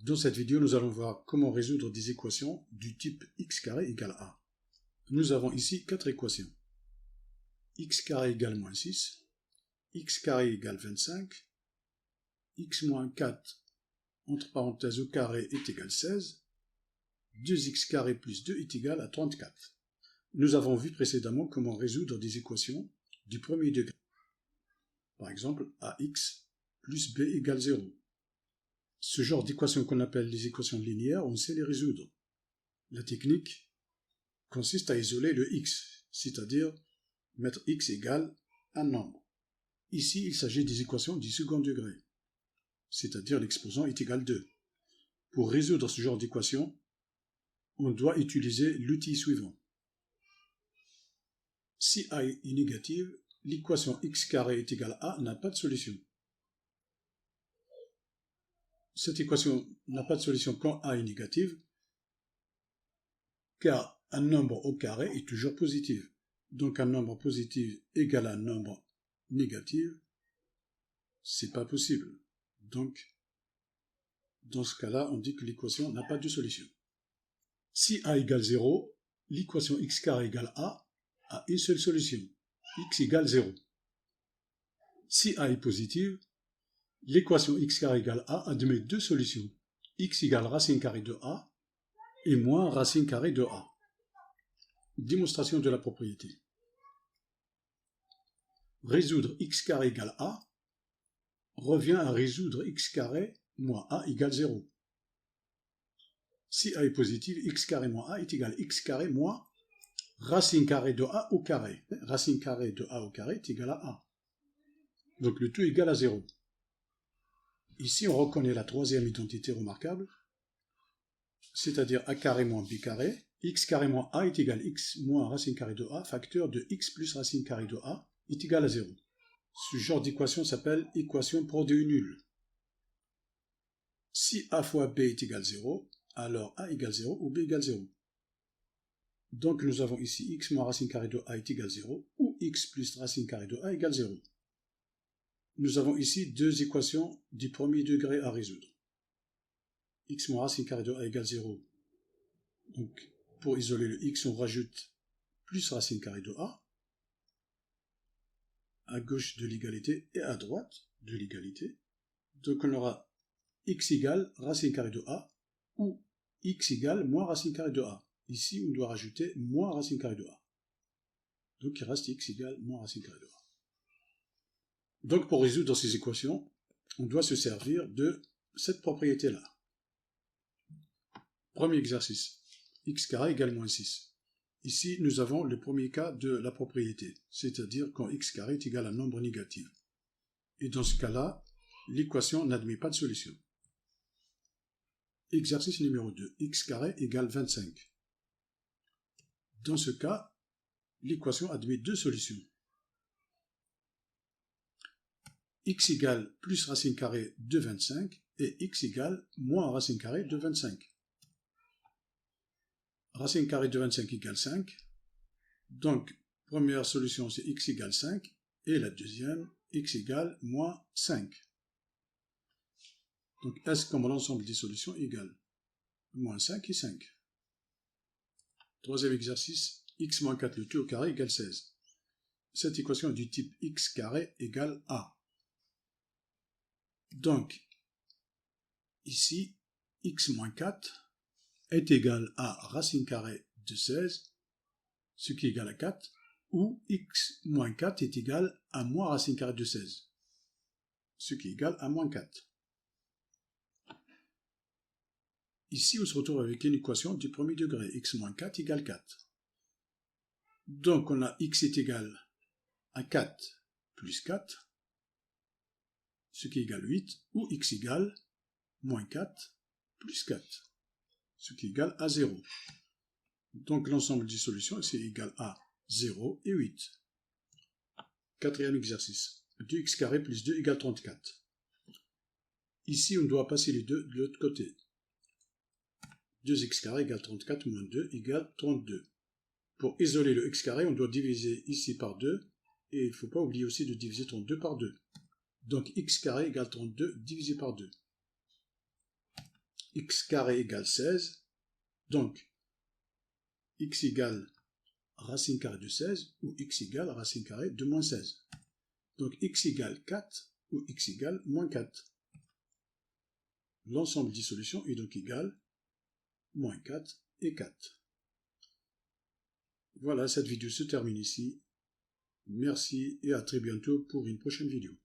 Dans cette vidéo, nous allons voir comment résoudre des équations du type x carré égale a. Nous avons ici 4 équations. X carré égale moins 6, x carré égale 25, x moins 4 entre parenthèses au carré est égal 16, 2x carré plus 2 est égal à 34. Nous avons vu précédemment comment résoudre des équations du premier degré. Par exemple, ax plus b égale 0. Ce genre d'équations qu'on appelle les équations linéaires, on sait les résoudre. La technique consiste à isoler le x, c'est-à-dire mettre x égale un nombre. Ici, il s'agit des équations du second degré, c'est-à-dire l'exposant est égal 2. Pour résoudre ce genre d'équation, on doit utiliser l'outil suivant. Si a est négative, l'équation x carré est égal à a n'a pas de solution. Cette équation n'a pas de solution quand a est négative, car un nombre au carré est toujours positif. Donc un nombre positif égale à un nombre négatif, c'est pas possible. Donc, dans ce cas-là, on dit que l'équation n'a pas de solution. Si a égale 0, l'équation x carré égale a une seule solution, x égale 0. Si a est positive, l'équation x carré égale a admet deux solutions, x égale racine carrée de a et moins racine carrée de a. Démonstration de la propriété. Résoudre x carré égale a revient à résoudre x carré moins a égale 0. Si a est positive, x carré moins a est égal à x carré moins racine carrée de a au carré. Racine carrée de a au carré est égal à a. Donc le tout est égal à 0. Ici, on reconnaît la troisième identité remarquable, c'est-à-dire a carré moins b carré. X carré moins a est égal à x moins racine carrée de a, facteur de x plus racine carrée de a est égal à 0. Ce genre d'équation s'appelle équation produit nul. Si a fois b est égal à 0, alors a égale 0 ou b égale 0. Donc nous avons ici x moins racine carrée de a est égal à 0 ou x plus racine carrée de a égale 0. Nous avons ici deux équations du premier degré à résoudre. X moins racine carrée de a égale 0. Donc pour isoler le x, on rajoute plus racine carrée de a à gauche de l'égalité et à droite de l'égalité. Donc on aura x égale racine carrée de a ou x égale moins racine carrée de a. Ici, on doit rajouter moins racine carrée de a. Donc il reste x égale moins racine carrée de a. Donc pour résoudre ces équations, on doit se servir de cette propriété-là. Premier exercice, x carré égale moins 6. Ici, nous avons le premier cas de la propriété, c'est-à-dire quand x carré est égal à un nombre négatif. Et dans ce cas-là, l'équation n'admet pas de solution. Exercice numéro 2, x carré égale 25. Dans ce cas, l'équation admet deux solutions. X égale plus racine carrée de 25 et x égale moins racine carrée de 25. Racine carrée de 25 égale 5. Donc, première solution, c'est x égale 5. Et la deuxième, x égale moins 5. Donc, S comme l'ensemble des solutions égale moins 5 et 5. Troisième exercice, x moins 4 le tout au carré égale 16. Cette équation est du type x carré égale a. Donc, ici, x moins 4 est égal à racine carrée de 16, ce qui est égal à 4, ou x moins 4 est égal à moins racine carrée de 16, ce qui est égal à moins 4. Ici, on se retrouve avec une équation du premier degré, x moins 4 égale 4. Donc, on a x est égal à 4 plus 4, ce qui est égal à 8, ou x égale moins 4 plus 4. Ce qui est égal à 0. Donc l'ensemble des solutions, c'est égal à 0 et 8. Quatrième exercice. 2x carré plus 2 égale 34. Ici, on doit passer les deux de l'autre côté. 2x carré égale 34 moins 2 égale 32. Pour isoler le x carré, on doit diviser ici par 2. Et il ne faut pas oublier aussi de diviser 32 par 2. Donc x carré égale 32 divisé par 2. x carré égale 16. Donc, x égale racine carrée de 16 ou x égale racine carrée de moins 16. Donc, x égale 4 ou x égale moins 4. L'ensemble des solutions est donc égal moins 4 et 4. Voilà, cette vidéo se termine ici. Merci et à très bientôt pour une prochaine vidéo.